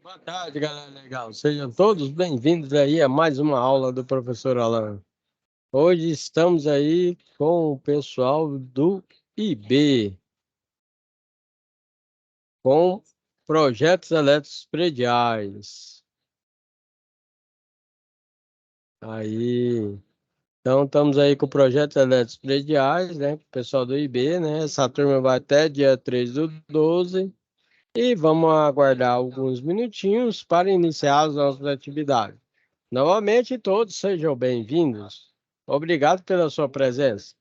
Boa tarde, galera legal. Sejam todos bem-vindos aí a mais uma aula do professor Alan. Hoje estamos aí com o pessoal do IB, com projetos elétricos prediais. Aí, então estamos aí com projetos elétricos prediais, né? Com o pessoal do IB, né? Essa turma vai até dia 3/12. E vamos aguardar alguns minutinhos para iniciar as nossas atividades. Novamente, todos sejam bem-vindos. Obrigado pela sua presença.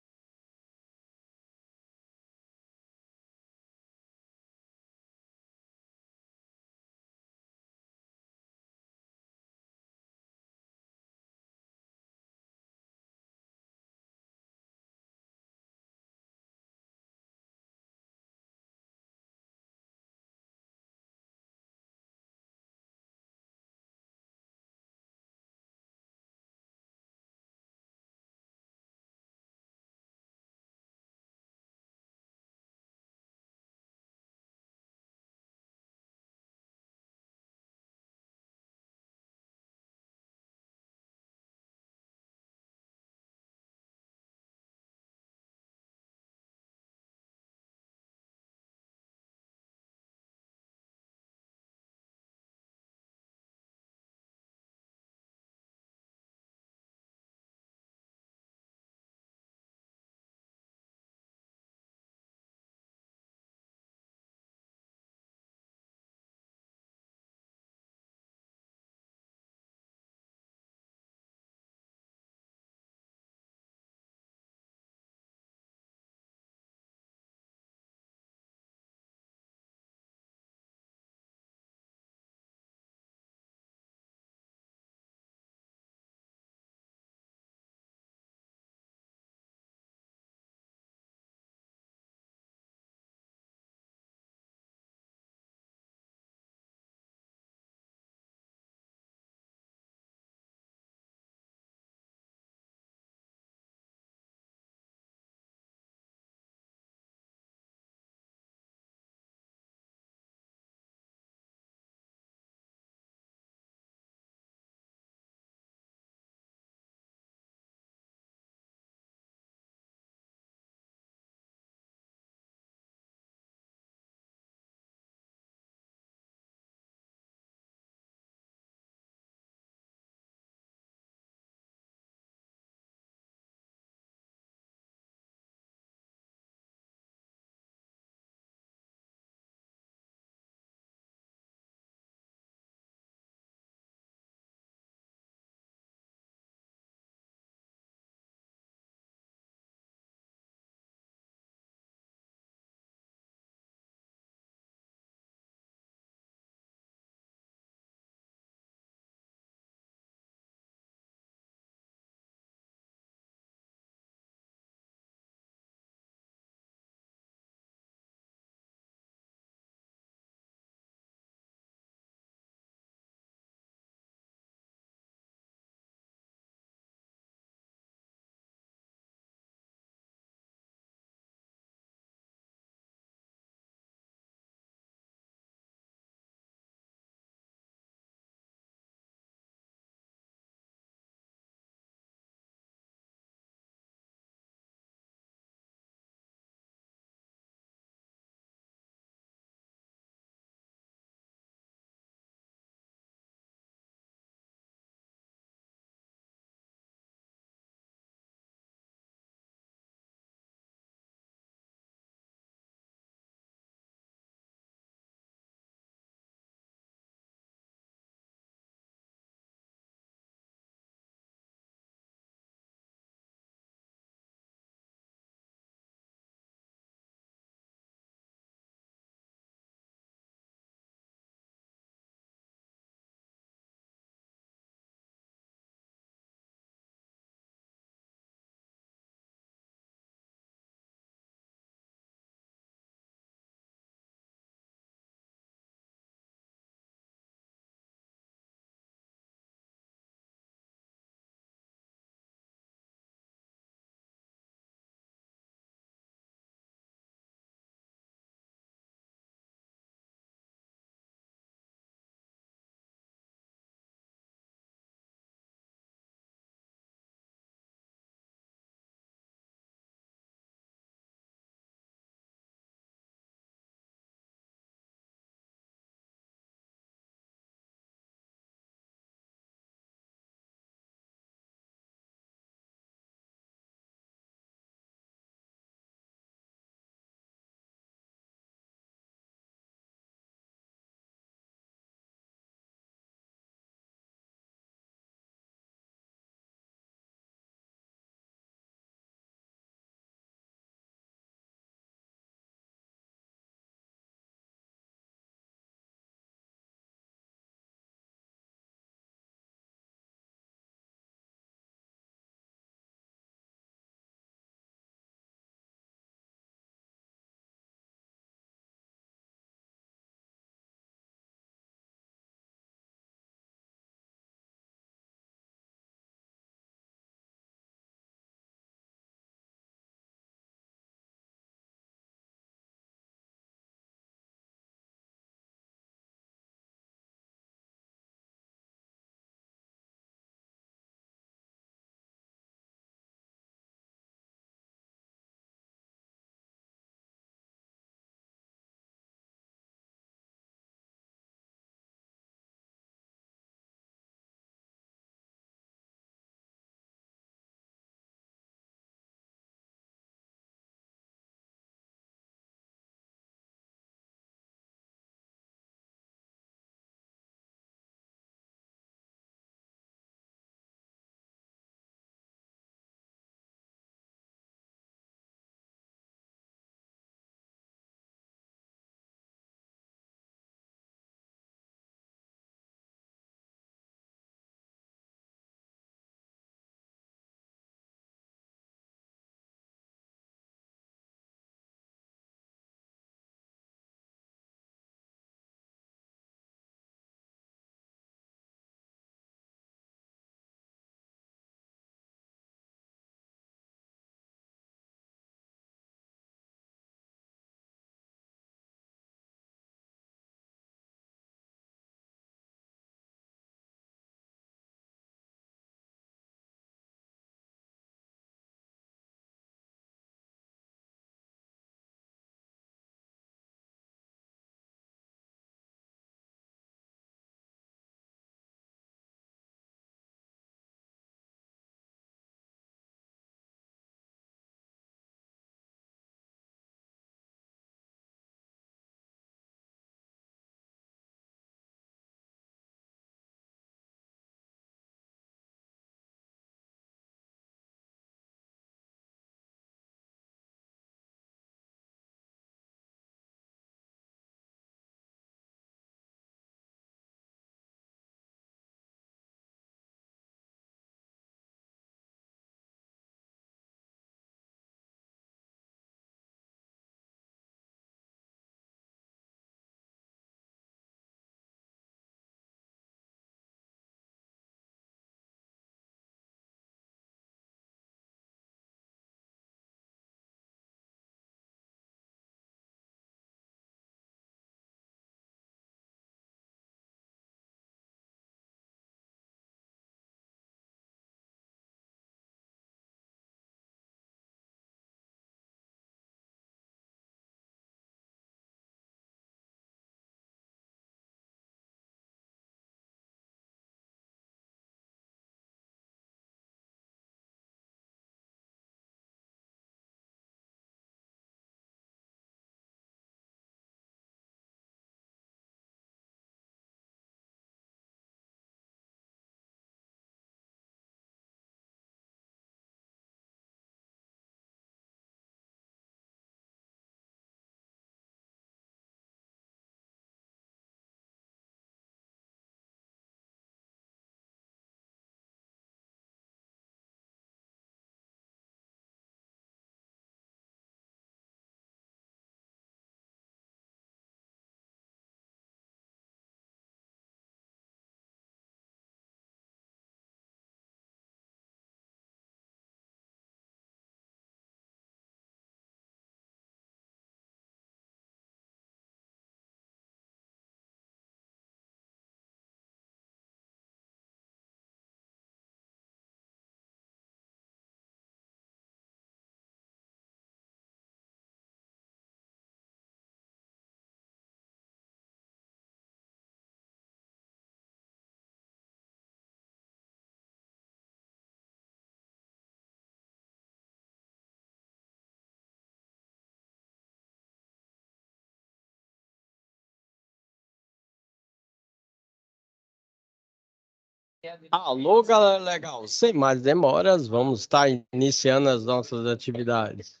Alô, galera legal. Sem mais demoras, vamos estar iniciando as nossas atividades.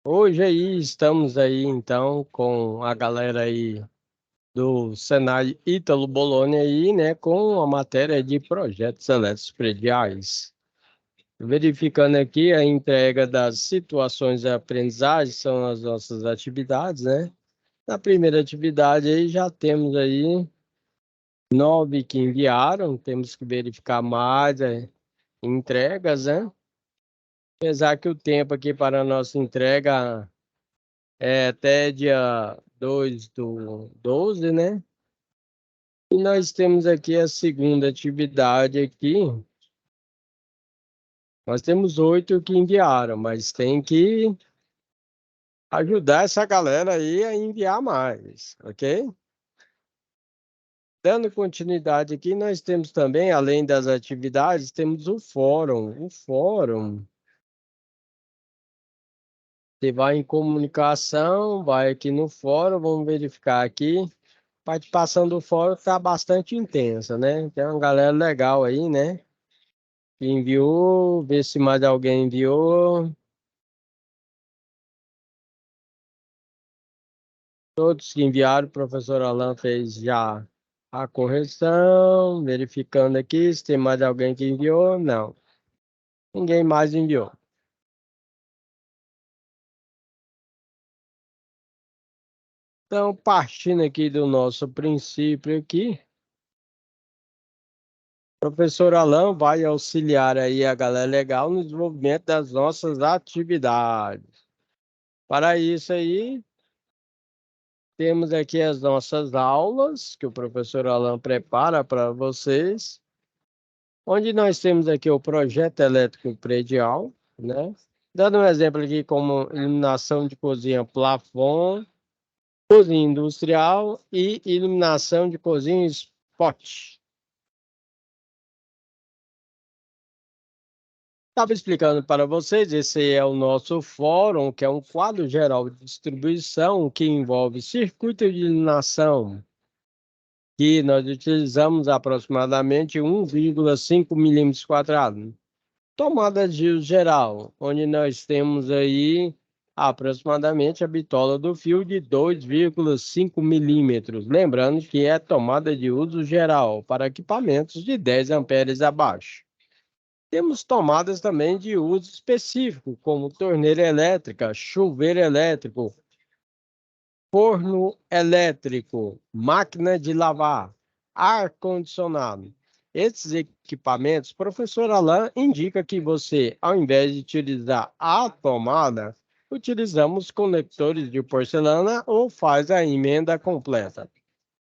Hoje aí estamos aí então com a galera aí do Senai Ítalo Bologna aí, né, com a matéria de projetos elétricos prediais. Verificando aqui a entrega das situações de aprendizagem, são as nossas atividades, né? Na primeira atividade aí já temos aí 9 que enviaram, temos que verificar mais entregas, né? Apesar que o tempo aqui para a nossa entrega é até dia 2 do 12, né? E nós temos aqui a segunda atividade aqui. Nós temos 8 que enviaram, mas tem que ajudar essa galera aí a enviar mais, ok? Dando continuidade aqui, nós temos também, além das atividades, temos o fórum. O fórum, você vai em comunicação, vai aqui no fórum, vamos verificar aqui. A participação do fórum está bastante intensa, né? Tem uma galera legal aí, né? Que enviou, ver se mais alguém enviou. Todos que enviaram, o professor Alan fez já a correção, verificando aqui se tem mais alguém que enviou. Não, ninguém mais enviou. Então, partindo aqui do nosso princípio aqui, o professor Alan vai auxiliar aí a galera legal no desenvolvimento das nossas atividades. Para isso aí, temos aqui as nossas aulas que o professor Alan prepara para vocês, onde nós temos aqui o projeto elétrico predial, né? Dando um exemplo aqui como iluminação de cozinha plafond, cozinha industrial e iluminação de cozinha spot. Estava explicando para vocês, esse é o nosso fórum, que é um quadro geral de distribuição que envolve circuito de iluminação, que nós utilizamos aproximadamente 1,5 milímetros quadrados. Tomada de uso geral, onde nós temos aí aproximadamente a bitola do fio de 2,5 milímetros. Lembrando que é tomada de uso geral para equipamentos de 10 amperes abaixo. Temos tomadas também de uso específico, como torneira elétrica, chuveiro elétrico, forno elétrico, máquina de lavar, ar-condicionado. Esses equipamentos, professor Alain indica que você, ao invés de utilizar a tomada, utilizamos conectores de porcelana ou faz a emenda completa.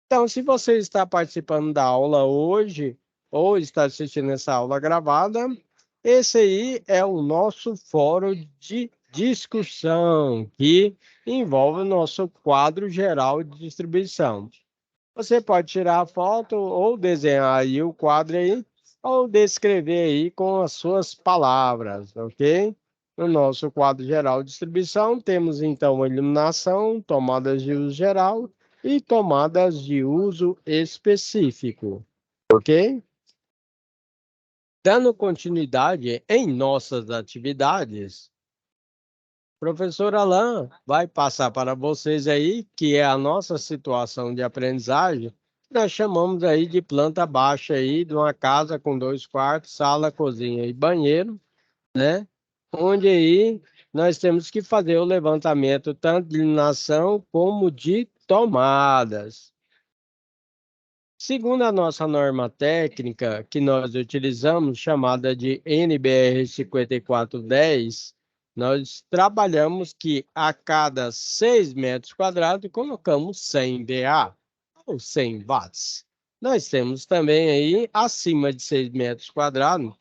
Então, se você está participando da aula hoje ou está assistindo essa aula gravada, esse aí é o nosso fórum de discussão, que envolve o nosso quadro geral de distribuição. Você pode tirar a foto ou desenhar aí o quadro aí, ou descrever aí com as suas palavras, ok? No nosso quadro geral de distribuição, temos então a iluminação, tomadas de uso geral e tomadas de uso específico, ok? Dando continuidade em nossas atividades, professor Alain vai passar para vocês aí, que é a nossa situação de aprendizagem, nós chamamos aí de planta baixa aí, de uma casa com 2 quartos, sala, cozinha e banheiro, né? Onde aí nós temos que fazer o levantamento tanto de iluminação como de tomadas. Segundo a nossa norma técnica que nós utilizamos, chamada de NBR 5410, nós trabalhamos que a cada 6 metros quadrados colocamos 100 VA, ou 100 watts. Nós temos também aí, acima de 6 metros quadrados,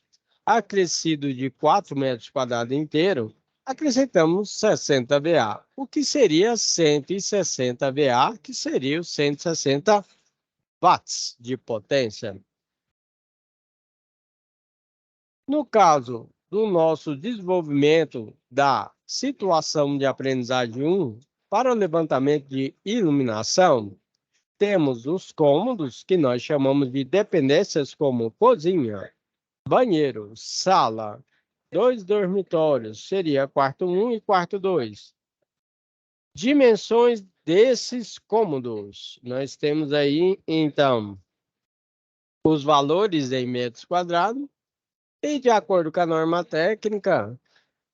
acrescido de 4 metros quadrados inteiro, acrescentamos 60 VA, o que seria 160 VA, que seria os 160 watts de potência. No caso do nosso desenvolvimento da situação de aprendizagem 1, para o levantamento de iluminação, temos os cômodos, que nós chamamos de dependências, como cozinha, banheiro, sala, 2 dormitórios, seria quarto 1 e quarto 2. Dimensões desses cômodos. Nós temos aí, então, os valores em metros quadrados, e de acordo com a norma técnica,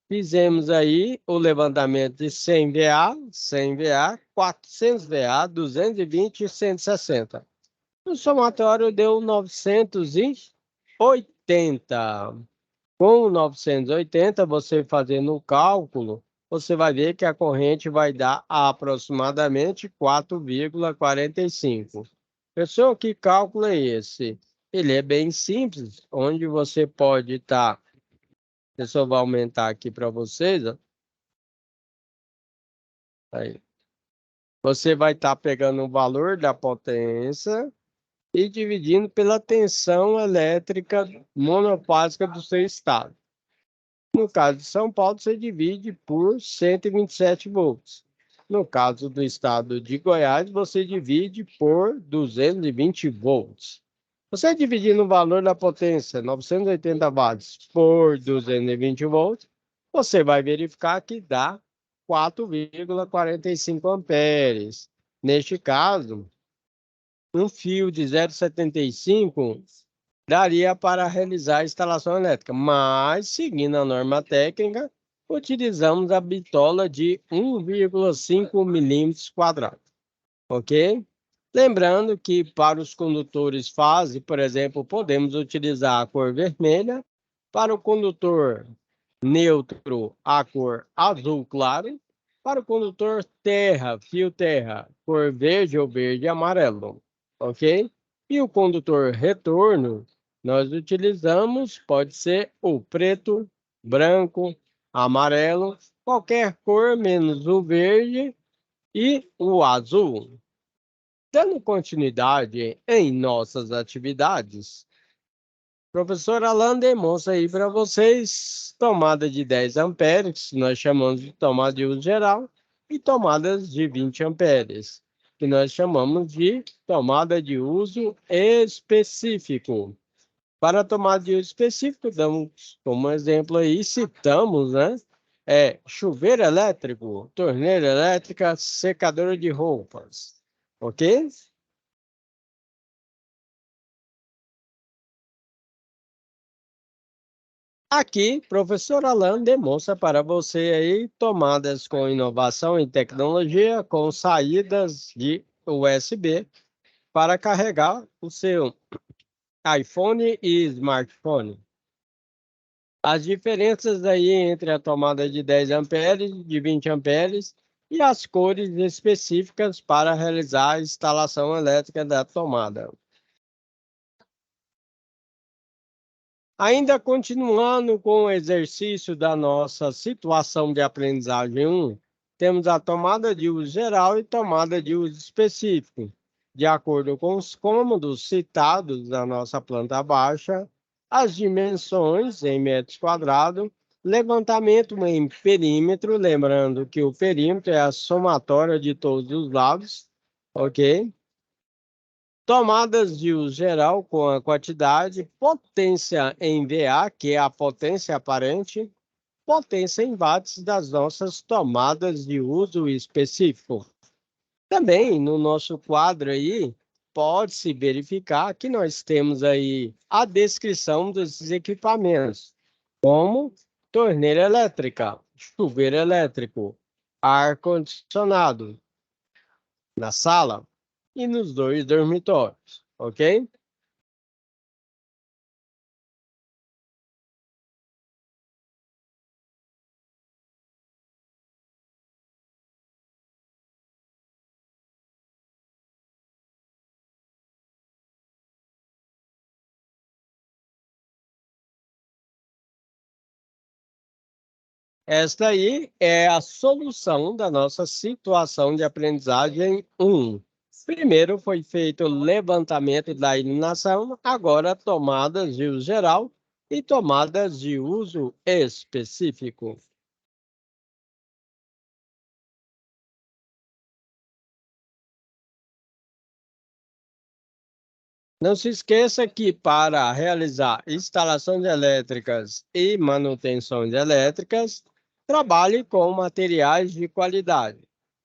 fizemos aí o levantamento de 100 VA, 100 VA, 400 VA, 220 e 160. O somatório deu 980. Com 980, você fazendo o cálculo, você vai ver que a corrente vai dar aproximadamente 4,45. Pessoal, que cálculo é esse? Ele é bem simples, onde você pode estar. Deixa eu aumentar aqui para vocês. Ó. Aí. Você vai estar pegando o valor da potência e dividindo pela tensão elétrica monofásica do seu estado. No caso de São Paulo, você divide por 127 volts. No caso do estado de Goiás, você divide por 220 volts. Você dividindo o valor da potência, 980 watts, por 220 volts, você vai verificar que dá 4,45 amperes. Neste caso, um fio de 0,75 daria para realizar a instalação elétrica, mas, seguindo a norma técnica, utilizamos a bitola de 1,5 milímetros quadrados, ok? Lembrando que para os condutores fase, por exemplo, podemos utilizar a cor vermelha, para o condutor neutro, a cor azul claro, para o condutor terra, fio terra, cor verde ou verde amarelo, ok? E o condutor retorno, nós utilizamos, pode ser o preto, branco, amarelo, qualquer cor menos o verde e o azul. Dando continuidade em nossas atividades, professor Alan demonstra aí para vocês tomada de 10 amperes, que nós chamamos de tomada de uso geral, e tomadas de 20 amperes, que nós chamamos de tomada de uso específico. Para a tomada de uso específico, damos como exemplo aí, citamos, né? Chuveiro elétrico, torneira elétrica, secadora de roupas, ok? Aqui, professor Alan demonstra para você aí tomadas com inovação e tecnologia, com saídas de USB para carregar o seu iPhone e smartphone. As diferenças aí entre a tomada de 10 amperes, de 20 amperes e as cores específicas para realizar a instalação elétrica da tomada. Ainda continuando com o exercício da nossa situação de aprendizagem 1, temos a tomada de uso geral e tomada de uso específico. De acordo com os cômodos citados na nossa planta baixa, as dimensões em metros quadrados, levantamento em perímetro, lembrando que o perímetro é a somatória de todos os lados, ok? Tomadas de uso geral com a quantidade, potência em VA, que é a potência aparente, potência em watts das nossas tomadas de uso específico. Também no nosso quadro aí, pode-se verificar que nós temos aí a descrição desses equipamentos, como torneira elétrica, chuveiro elétrico, ar-condicionado na sala e nos 2 dormitórios, ok? Esta aí é a solução da nossa situação de aprendizagem 1. Primeiro foi feito o levantamento da iluminação, agora tomadas de uso geral e tomadas de uso específico. Não se esqueça que para realizar instalações elétricas e manutenções elétricas, trabalhe com materiais de qualidade.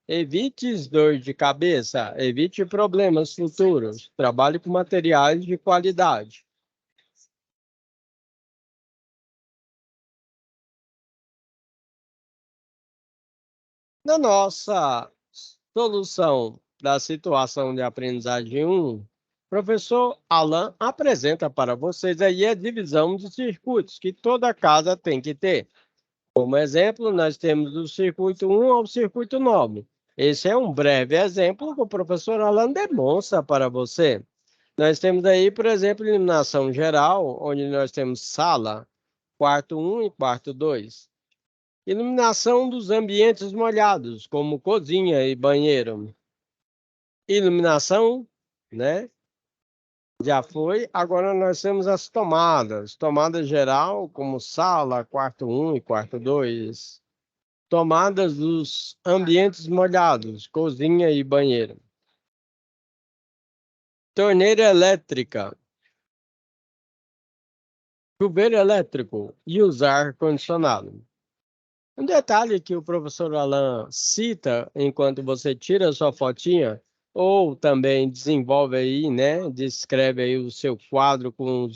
Evite dor de cabeça, evite problemas futuros. Trabalhe com materiais de qualidade. Na nossa solução da situação de aprendizagem 1, professor Alan apresenta para vocês aí a divisão de circuitos que toda casa tem que ter. Como exemplo, nós temos do circuito 1 ao circuito 9. Esse é um breve exemplo que o professor Alan demonstra para você. Nós temos aí, por exemplo, iluminação geral, onde nós temos sala, quarto 1 e quarto 2. Iluminação dos ambientes molhados, como cozinha e banheiro. Iluminação, né? Já foi. Agora nós temos as tomadas. Tomada geral, como sala, quarto 1 e quarto 2. Tomadas dos ambientes molhados, cozinha e banheiro. Torneira elétrica, chuveiro elétrico e usar ar-condicionado. Um detalhe que o professor Alan cita enquanto você tira a sua fotinha, ou também desenvolve aí, né? Descreve aí o seu quadro com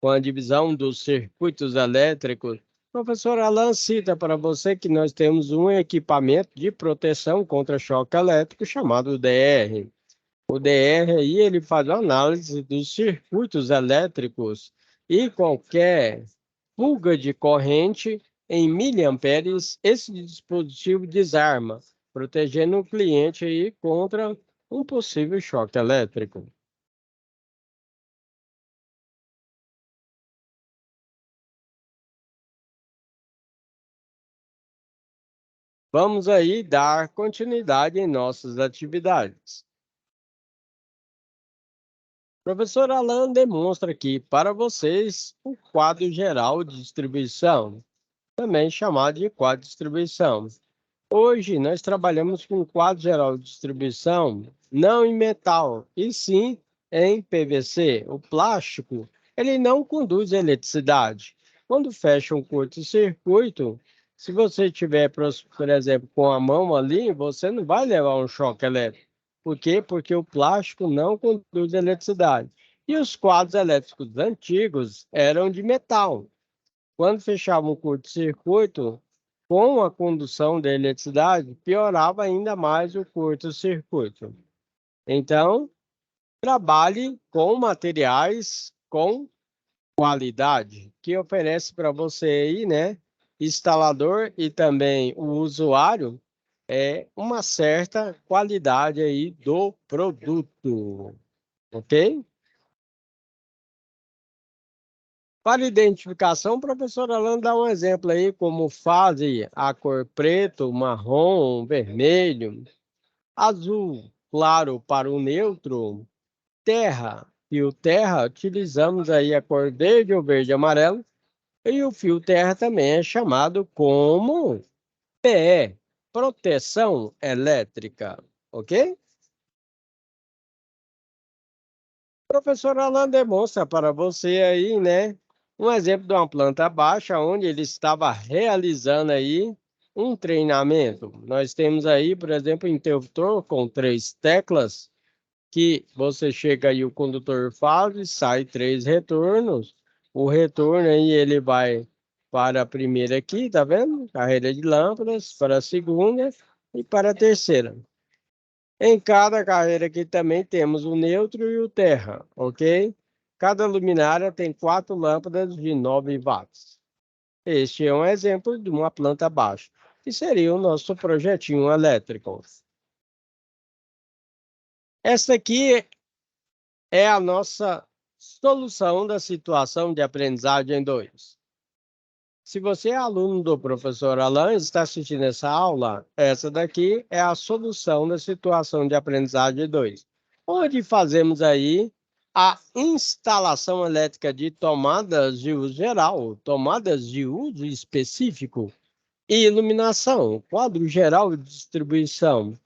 a divisão dos circuitos elétricos. O professor Alan cita para você que nós temos um equipamento de proteção contra choque elétrico chamado DR. O DR aí ele faz a análise dos circuitos elétricos e qualquer fuga de corrente em miliamperes, esse dispositivo desarma, protegendo o cliente aí contra um possível choque elétrico. Vamos aí dar continuidade em nossas atividades. Professor Alan demonstra aqui para vocês o quadro geral de distribuição, também chamado de quadro de distribuição. Hoje nós trabalhamos com quadro geral de distribuição não em metal, e sim em PVC. O plástico, ele não conduz eletricidade. Quando fecha um curto-circuito, se você tiver, por exemplo, com a mão ali, você não vai levar um choque elétrico. Por quê? Porque o plástico não conduz eletricidade. E os quadros elétricos antigos eram de metal. Quando fechava um curto-circuito, com a condução da eletricidade, piorava ainda mais o curto-circuito. Então, trabalhe com materiais com qualidade, que oferece para você aí, né, instalador e também o usuário, uma certa qualidade aí do produto, ok? Para identificação, o professor Alan dá um exemplo aí, como fase a cor preto, marrom, vermelho, azul claro para o neutro, terra, fio terra, utilizamos aí a cor verde ou verde e amarelo, e o fio terra também é chamado como PE, proteção elétrica, ok? Professor Alan demonstra para você aí, né, um exemplo de uma planta baixa onde ele estava realizando aí um treinamento. Nós temos aí, por exemplo, um interruptor com 3 teclas que você chega aí, o condutor faz e sai 3 retornos. O retorno aí ele vai para a primeira aqui, tá vendo? Carreira de lâmpadas, para a segunda e para a terceira. Em cada carreira aqui também temos o neutro e o terra, ok? Cada luminária tem 4 lâmpadas de 9 watts. Este é um exemplo de uma planta baixa, que seria o nosso projetinho elétrico. Esta aqui é a nossa solução da situação de aprendizagem 2. Se você é aluno do professor Alan e está assistindo essa aula, essa daqui é a solução da situação de aprendizagem 2, onde fazemos aí a instalação elétrica de tomadas de uso geral, tomadas de uso específico e iluminação, quadro geral de distribuição.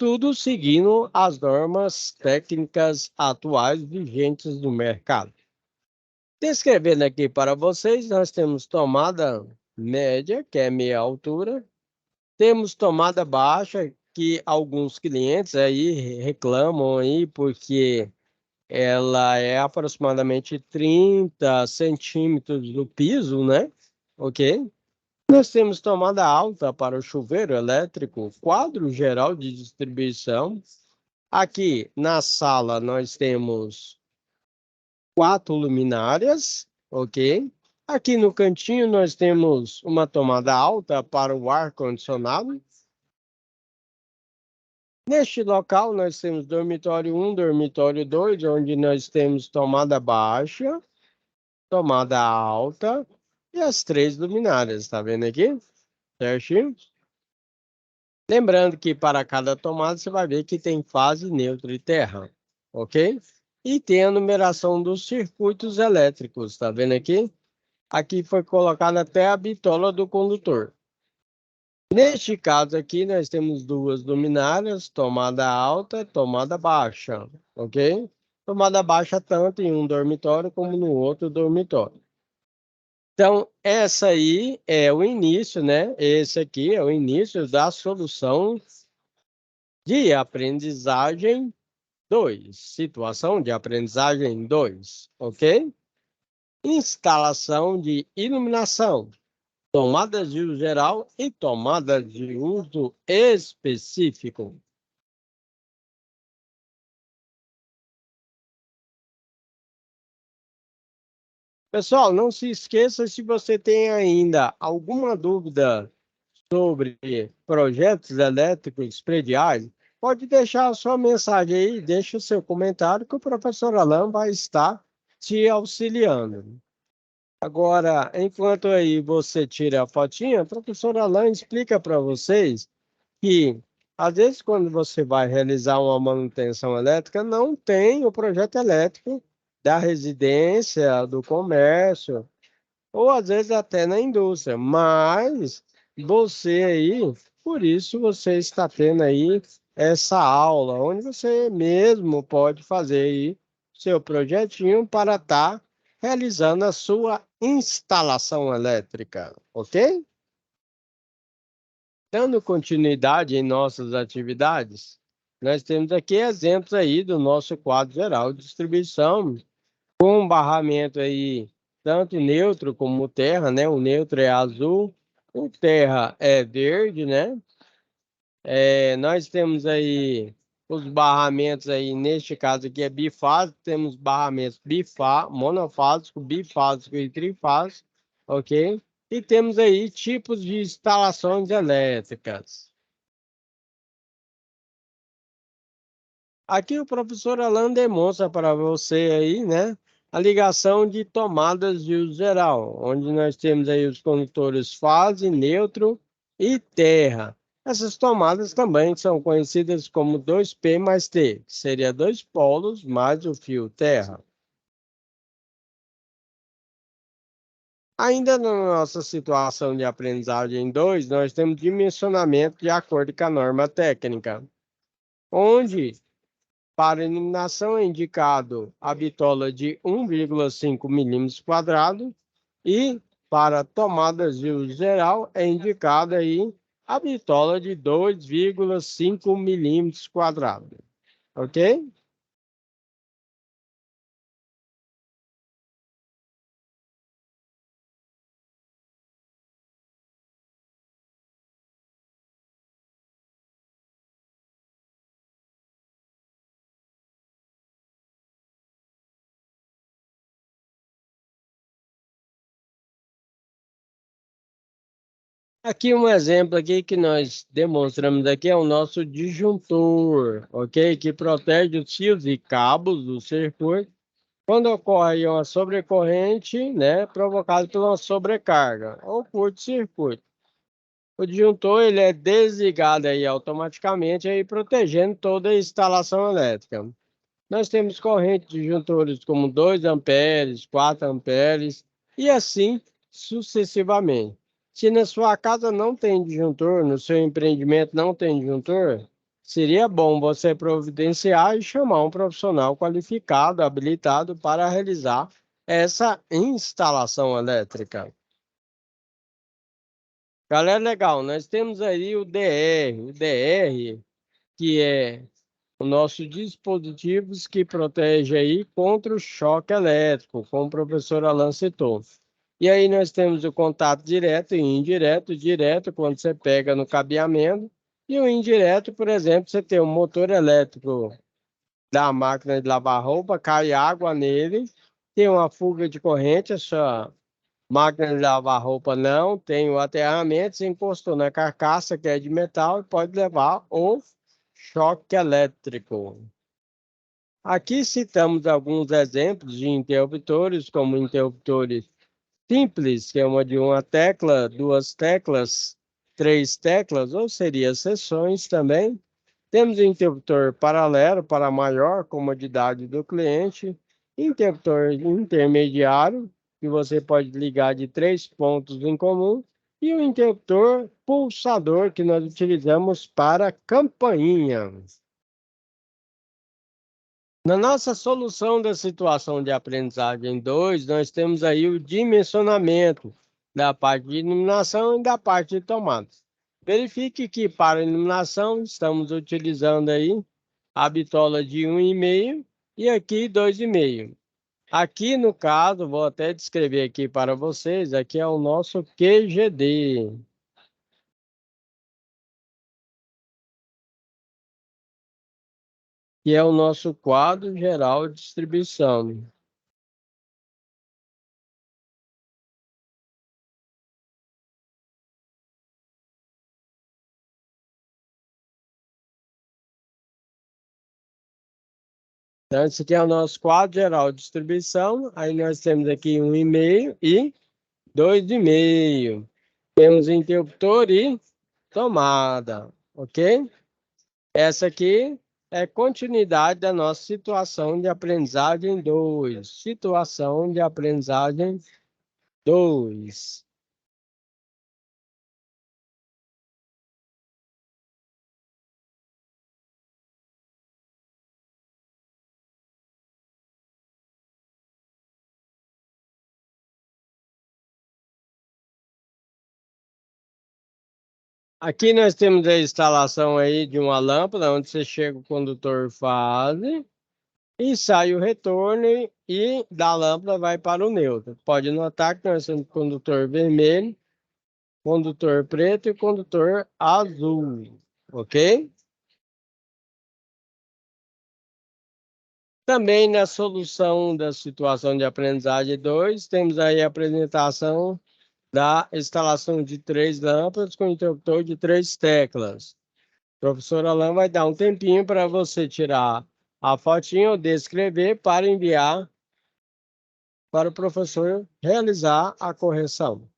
tudo seguindo as normas técnicas atuais vigentes no mercado. Descrevendo aqui para vocês, nós temos tomada média, que é meia altura, temos tomada baixa, que alguns clientes aí reclamam aí porque ela é aproximadamente 30 centímetros do piso, né? Ok? Nós temos tomada alta para o chuveiro elétrico, quadro geral de distribuição. Aqui na sala nós temos 4 luminárias, ok? Aqui no cantinho nós temos uma tomada alta para o ar-condicionado. Neste local nós temos dormitório 1, dormitório 2, onde nós temos tomada baixa, tomada alta e as 3 luminárias, tá vendo aqui? Certinho? Lembrando que para cada tomada você vai ver que tem fase, neutro e terra, ok? E tem a numeração dos circuitos elétricos, tá vendo aqui? Aqui foi colocada até a bitola do condutor. Neste caso aqui, nós temos 2 luminárias, tomada alta, tomada baixa, ok? Tomada baixa tanto em um dormitório como no outro dormitório. Então, essa aí é o início, né? Esse aqui é o início da solução de aprendizagem 2. Situação de aprendizagem 2, ok? Instalação de iluminação. Tomadas de uso geral e tomadas de uso específico. Pessoal, não se esqueça, se você tem ainda alguma dúvida sobre projetos elétricos prediais, pode deixar a sua mensagem aí, deixa o seu comentário que o professor Alan vai estar te auxiliando. Agora, enquanto aí você tira a fotinha, o professor Alan explica para vocês que, às vezes, quando você vai realizar uma manutenção elétrica, não tem o projeto elétrico da residência, do comércio, ou às vezes até na indústria, mas você aí, por isso você está tendo aí essa aula, onde você mesmo pode fazer aí seu projetinho para estar realizando a sua instalação elétrica, ok? Dando continuidade em nossas atividades, nós temos aqui exemplos aí do nosso quadro geral de distribuição, com barramento aí, tanto neutro como terra, né? O neutro é azul, o terra é verde, né? Nós temos aí os barramentos aí, neste caso aqui é bifásico, temos barramentos monofásico, bifásico e trifásico, ok? E temos aí tipos de instalações elétricas. Aqui o professor Alan demonstra para você aí, né, a ligação de tomadas de uso geral, onde nós temos aí os condutores fase, neutro e terra. Essas tomadas também são conhecidas como 2P mais T, que seria 2 polos mais o fio terra. Ainda na nossa situação de aprendizagem 2, nós temos dimensionamento de acordo com a norma técnica, onde para iluminação é indicado a bitola de 1,5 milímetros quadrados e para tomadas de uso geral é indicada aí a bitola de 2,5 milímetros quadrados, ok? Aqui um exemplo aqui que nós demonstramos aqui é o nosso disjuntor, ok? Que protege os fios e cabos do circuito quando ocorre uma sobrecorrente, né, provocada por uma sobrecarga ou curto-circuito. O disjuntor ele é desligado aí automaticamente, aí protegendo toda a instalação elétrica. Nós temos correntes disjuntores como 2 amperes, 4 amperes e assim sucessivamente. Se na sua casa não tem disjuntor, no seu empreendimento não tem disjuntor, seria bom você providenciar e chamar um profissional qualificado, habilitado para realizar essa instalação elétrica. Galera, legal, nós temos aí o DR, que é o nosso dispositivo que protege aí contra o choque elétrico, como o professor Alan citou. E aí nós temos o contato direto e indireto. Direto, quando você pega no cabeamento, e o indireto, por exemplo, você tem um motor elétrico da máquina de lavar roupa, cai água nele, tem uma fuga de corrente, a sua máquina de lavar roupa não, tem o aterramento, você encostou na carcaça que é de metal e pode levar o choque elétrico. Aqui citamos alguns exemplos de interruptores, como interruptores simples, que é uma de uma tecla, duas teclas, três teclas, ou seria seções também. Temos interruptor paralelo para maior comodidade do cliente, interruptor intermediário, que você pode ligar de três pontos em comum, e o interruptor pulsador, que nós utilizamos para campainha. Na nossa solução da situação de aprendizagem 2, nós temos aí o dimensionamento da parte de iluminação e da parte de tomadas. Verifique que para iluminação estamos utilizando aí a bitola de 1,5 e aqui 2,5. Aqui no caso, vou até descrever aqui para vocês, aqui é o nosso QGD. Que é o nosso quadro geral de distribuição. Então, esse aqui é o nosso quadro geral de distribuição. Aí nós temos aqui 1,5 e 2,5. Temos interruptor e tomada, ok? Essa aqui é continuidade da nossa situação de aprendizagem 2. Situação de aprendizagem 2. Aqui nós temos a instalação aí de uma lâmpada, onde você chega o condutor fase e sai o retorno e da lâmpada vai para o neutro. Pode notar que nós temos condutor vermelho, condutor preto e condutor azul, ok? Também na solução da situação de aprendizagem 2, temos aí a apresentação da instalação de três lâmpadas com interruptor de três teclas. O professor Alan vai dar um tempinho para você tirar a fotinha ou descrever para enviar para o professor realizar a correção.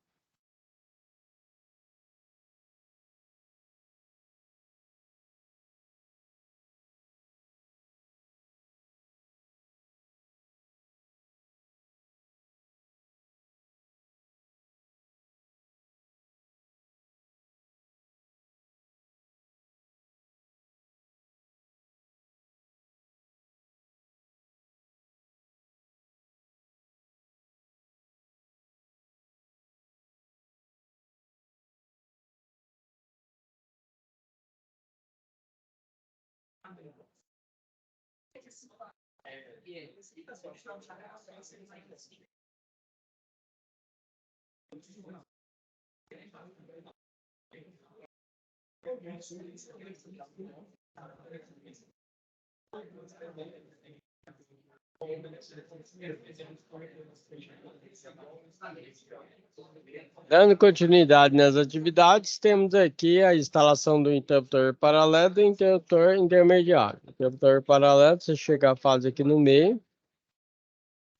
Dando continuidade nas atividades, temos aqui a instalação do interruptor paralelo e do interruptor intermediário. Interruptor paralelo, você chega à fase aqui no meio,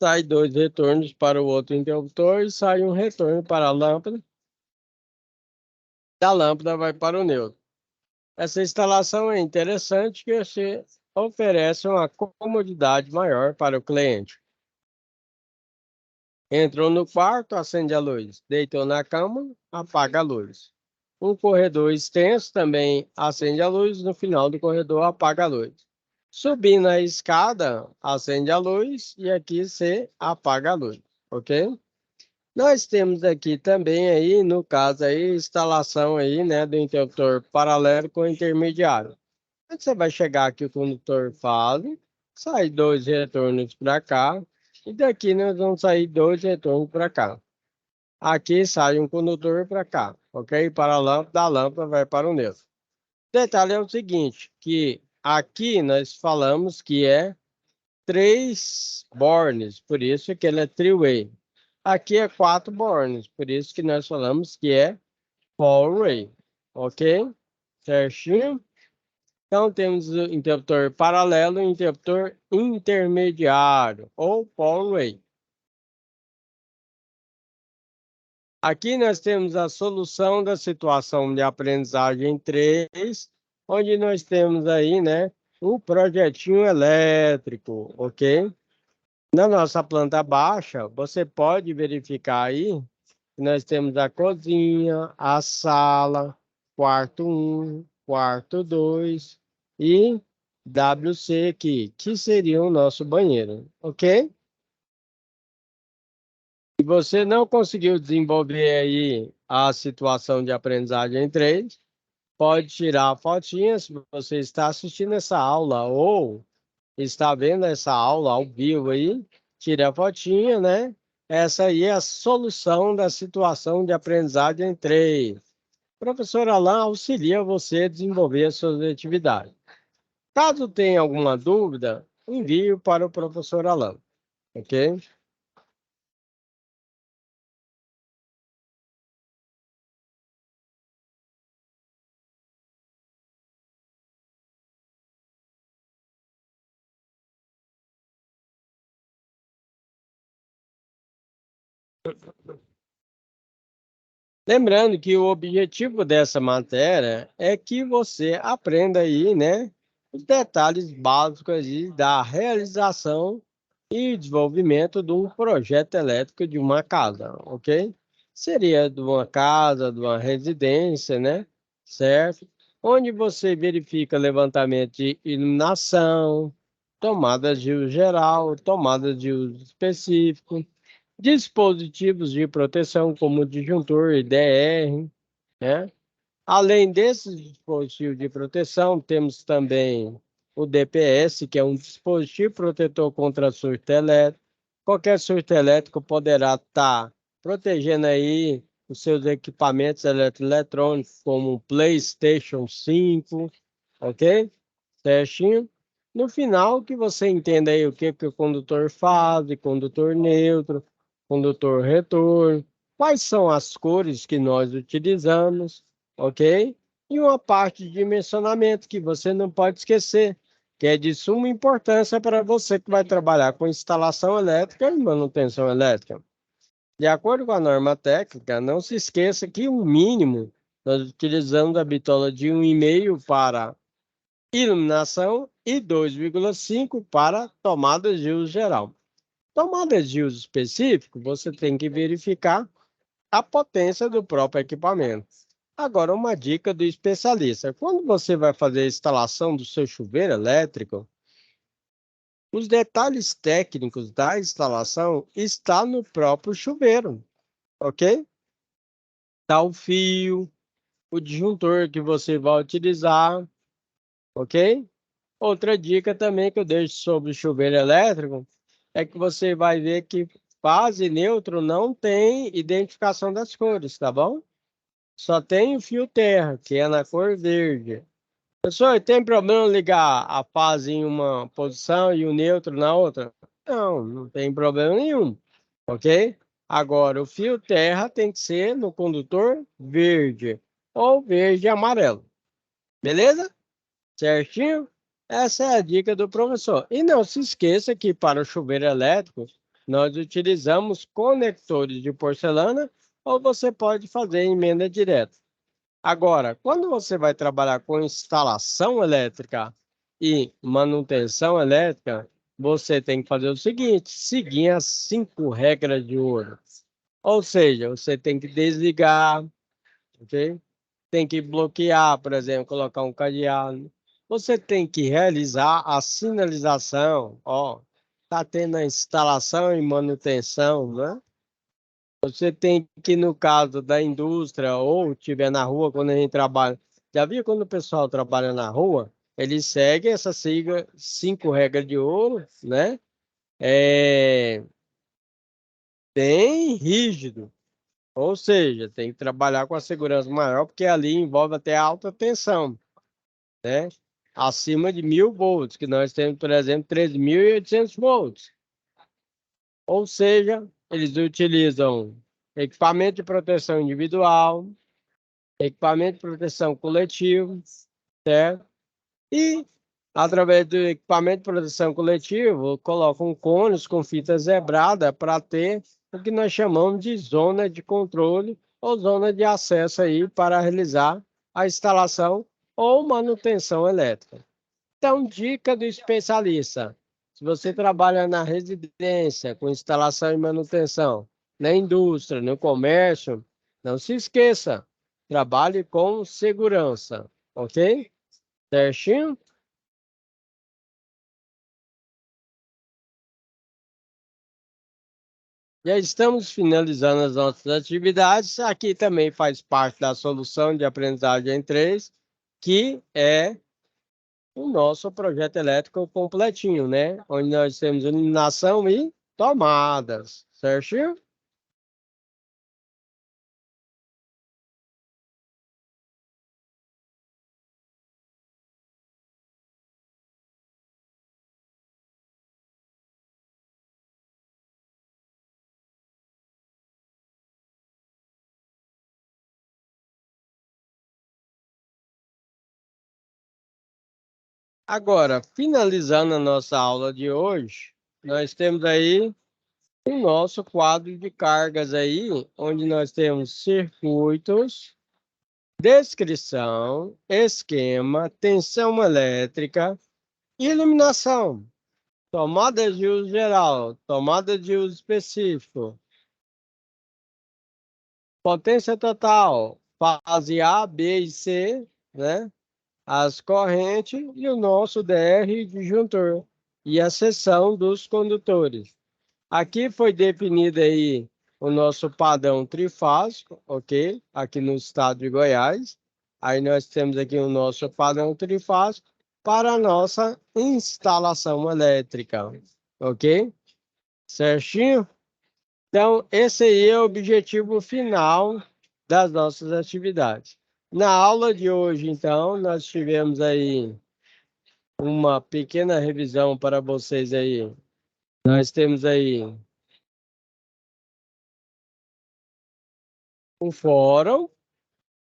sai dois retornos para o outro interruptor e sai um retorno para a lâmpada. Da lâmpada vai para o neutro. Essa instalação é interessante que você oferece uma comodidade maior para o cliente. Entrou no quarto, acende a luz. Deitou na cama, apaga a luz. Um corredor extenso também acende a luz, no final do corredor apaga a luz. Subindo a escada, acende a luz e aqui você apaga a luz, ok? Nós temos aqui também aí, no caso aí, instalação aí, né, do interruptor paralelo com intermediário. Você vai chegar aqui o condutor fase, sai dois retornos para cá, e daqui nós vamos sair dois retornos para cá. Aqui sai um condutor para cá, ok? Para a lâmpada, da lâmpada vai para o neutro. Detalhe é o seguinte, que aqui nós falamos que é 3 bornes, por isso que ele é three-way. Aqui é 4 bornes, por isso que nós falamos que é four-way, ok? Certinho? Então, temos o interruptor paralelo e o interruptor intermediário, ou four-way. Aqui nós temos a solução da situação de aprendizagem 3, onde nós temos aí, né, um projetinho elétrico, ok? Na nossa planta baixa, você pode verificar aí que nós temos a cozinha, a sala, quarto 1, quarto 2 e WC aqui, que seria o nosso banheiro, ok? Se você não conseguiu desenvolver aí a situação de aprendizagem em 3, pode tirar a fotinha se você está assistindo essa aula ou está vendo essa aula ao vivo aí, tire a fotinha, né? Essa aí é a solução da situação de aprendizagem em 3. Professor Alain auxilia você a desenvolver as suas atividades. Caso tenha alguma dúvida, envie para o professor Alain, ok? Lembrando que o objetivo dessa matéria é que você aprenda aí, né, os detalhes básicos aí da realização e desenvolvimento de um projeto elétrico de uma casa, ok? Seria de uma casa, de uma residência, né? Certo? Onde você verifica levantamento de iluminação, tomadas de uso geral, tomadas de uso específico, dispositivos de proteção como o disjuntor e DR, né? Além desses dispositivos de proteção, temos também o DPS, que é um dispositivo protetor contra surto elétrico. Qualquer surto elétrico poderá estar protegendo aí os seus equipamentos eletrônicos, como o PlayStation 5, ok? Certinho? No final, que você entenda aí o que o condutor fase, condutor neutro, condutor retorno, quais são as cores que nós utilizamos, ok? E uma parte de dimensionamento que você não pode esquecer, que é de suma importância para você que vai trabalhar com instalação elétrica e manutenção elétrica. De acordo com a norma técnica, não se esqueça que o mínimo nós utilizamos a bitola de 1,5 para iluminação e 2,5 para tomadas de uso geral. Tomadas de uso específico, você tem que verificar a potência do próprio equipamento. Agora, uma dica do especialista: quando você vai fazer a instalação do seu chuveiro elétrico, os detalhes técnicos da instalação estão no próprio chuveiro, ok? Está o fio, o disjuntor que você vai utilizar, ok? Outra dica também que eu deixo sobre o chuveiro elétrico é que você vai ver que fase e neutro não tem identificação das cores, tá bom? Só tem o fio terra, que é na cor verde. Pessoal, tem problema ligar a fase em uma posição e o neutro na outra? Não, não tem problema nenhum, ok? Agora, o fio terra tem que ser no condutor verde ou verde e amarelo, beleza? Certinho? Essa é a dica do professor. E não se esqueça que para o chuveiro elétrico, nós utilizamos conectores de porcelana ou você pode fazer emenda direta. Agora, quando você vai trabalhar com instalação elétrica e manutenção elétrica, você tem que fazer o seguinte: seguir as 5 regras de ouro. Ou seja, você tem que desligar, ok? tem que bloquear, por exemplo, colocar um cadeado. Você tem que realizar a sinalização, ó, tá tendo a instalação e manutenção, né? Você tem que, no caso da indústria, ou tiver na rua, quando a gente trabalha. Já viu quando o pessoal trabalha na rua? Eles seguem essa sigla, 5 regras de ouro, né? É bem rígido. Ou seja, tem que trabalhar com a segurança maior, porque ali envolve até alta tensão, né? Acima de 1.000 volts, que nós temos, por exemplo, 3.800 volts. Ou seja, eles utilizam equipamento de proteção individual, equipamento de proteção coletivo, certo? E, através do equipamento de proteção coletivo, colocam cones com fita zebrada para ter o que nós chamamos de zona de controle ou zona de acesso aí para realizar a instalação ou manutenção elétrica. Então, dica do especialista. Se você trabalha na residência, com instalação e manutenção, na indústria, no comércio, não se esqueça, trabalhe com segurança, ok? Certinho? Já estamos finalizando as nossas atividades. Aqui também faz parte da solução de aprendizagem em 3, que é o nosso projeto elétrico completinho, né? Onde nós temos iluminação e tomadas, certinho? Agora, finalizando a nossa aula de hoje, nós temos aí o nosso quadro de cargas aí, onde nós temos circuitos, descrição, esquema, tensão elétrica, iluminação, tomada de uso geral, tomada de uso específico, potência total, fase A, B e C, né? As correntes e o nosso DR disjuntor e a seção dos condutores. Aqui foi definido aí o nosso padrão trifásico, ok? Aqui no estado de Goiás. Aí nós temos aqui o nosso padrão trifásico para a nossa instalação elétrica, ok? Certinho? Então, esse aí é o objetivo final das nossas atividades. Na aula de hoje, então, nós tivemos aí uma pequena revisão para vocês aí. Nós temos aí o fórum,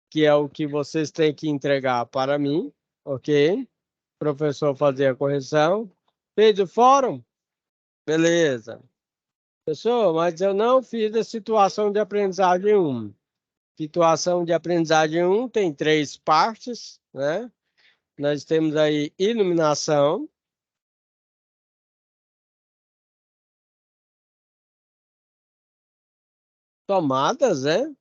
que é o que vocês têm que entregar para mim, ok? Professor fazer a correção. Fez o fórum? Beleza. Professor, mas eu não fiz a situação de aprendizagem 1. Situação de aprendizagem 1 tem 3 partes, né? Nós temos aí iluminação, tomadas, né?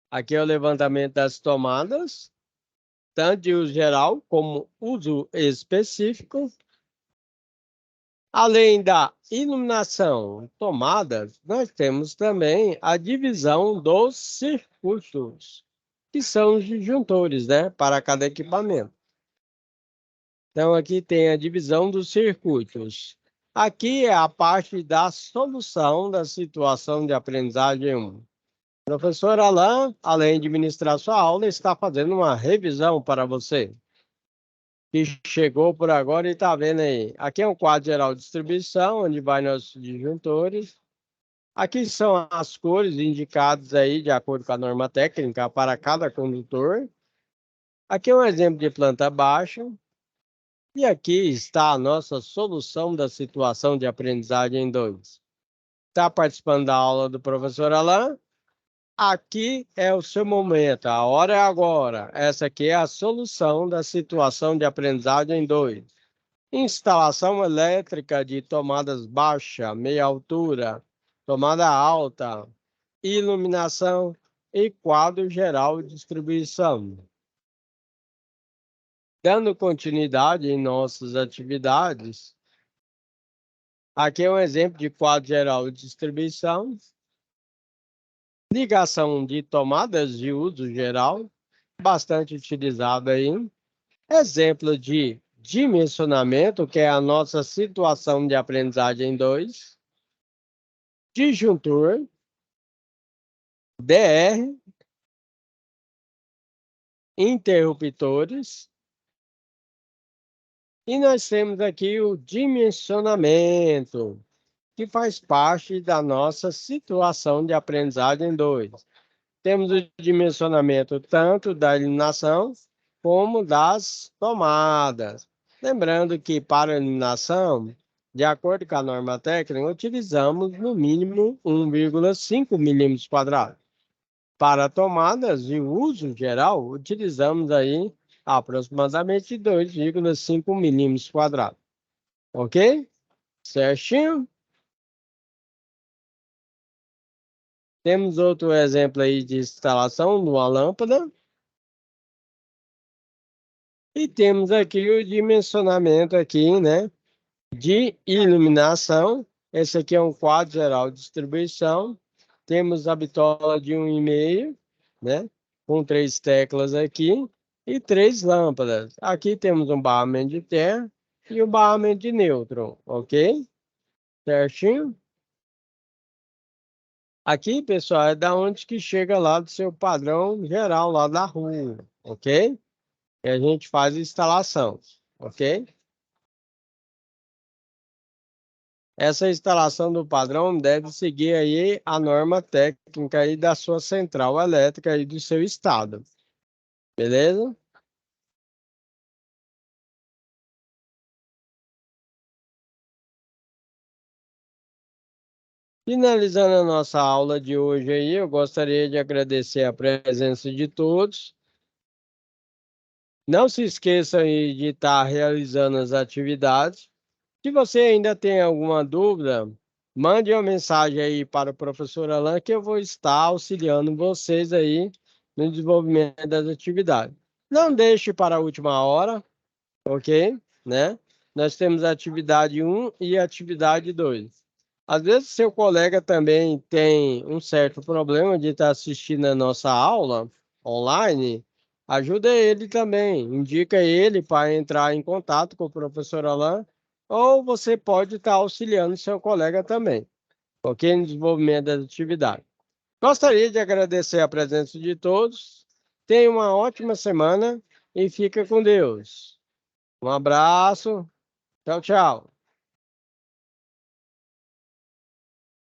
Aqui é o levantamento das tomadas, tanto de uso geral como uso específico. Além da iluminação, tomadas, nós temos também a divisão dos circuitos, que são os disjuntores, né, para cada equipamento. Então, aqui tem a divisão dos circuitos. Aqui é a parte da solução da situação de aprendizagem 1. Professor Alain, além de ministrar sua aula, está fazendo uma revisão para você, que chegou por agora e está vendo aí. Aqui é um quadro geral de distribuição, onde vai nossos disjuntores. Aqui são as cores indicadas aí, de acordo com a norma técnica, para cada condutor. Aqui é um exemplo de planta baixa. E aqui está a nossa solução da situação de aprendizagem 2. Está participando da aula do professor Alain? Aqui é o seu momento, a hora é agora. Essa aqui é a solução da situação de aprendizagem 2. Instalação elétrica de tomadas baixa, meia altura, tomada alta, iluminação e quadro geral de distribuição. Dando continuidade em nossas atividades, aqui é um exemplo de quadro geral de distribuição, ligação de tomadas de uso geral, bastante utilizado aí. Exemplo de dimensionamento, que é a nossa situação de aprendizagem 2. Disjuntor, DR, interruptores. E nós temos aqui o dimensionamento, que faz parte da nossa situação de aprendizagem 2. Temos o dimensionamento tanto da iluminação como das tomadas. Lembrando que para a iluminação, de acordo com a norma técnica, utilizamos no mínimo 1,5 milímetros quadrados. Para tomadas de uso geral, utilizamos aí aproximadamente 2,5 milímetros quadrados. Ok? Certinho? Temos outro exemplo aí de instalação de uma lâmpada. E temos aqui o dimensionamento aqui, né, de iluminação. Esse aqui é um quadro geral de distribuição. Temos a bitola de 1,5, né, com 3 teclas aqui e 3 lâmpadas. Aqui temos um barramento de terra e um barramento de nêutron, ok? Certinho? Aqui, pessoal, é da onde que chega lá do seu padrão geral lá da rua, ok? E a gente faz a instalação, ok? Essa instalação do padrão deve seguir aí a norma técnica aí da sua central elétrica e do seu estado. Beleza? Finalizando a nossa aula de hoje aí, eu gostaria de agradecer a presença de todos. Não se esqueça aí de estar realizando as atividades. Se você ainda tem alguma dúvida, mande uma mensagem aí para o professor Alan, que eu vou estar auxiliando vocês aí no desenvolvimento das atividades. Não deixe para a última hora, ok? Né? Nós temos a atividade 1 e a atividade 2. Às vezes, seu colega também tem um certo problema de estar assistindo a nossa aula online. Ajuda ele também, indica ele para entrar em contato com o professor Alan, ou você pode estar auxiliando seu colega também, ok? No desenvolvimento das atividades. Gostaria de agradecer a presença de todos. Tenha uma ótima semana e fica com Deus. Um abraço. Tchau, tchau.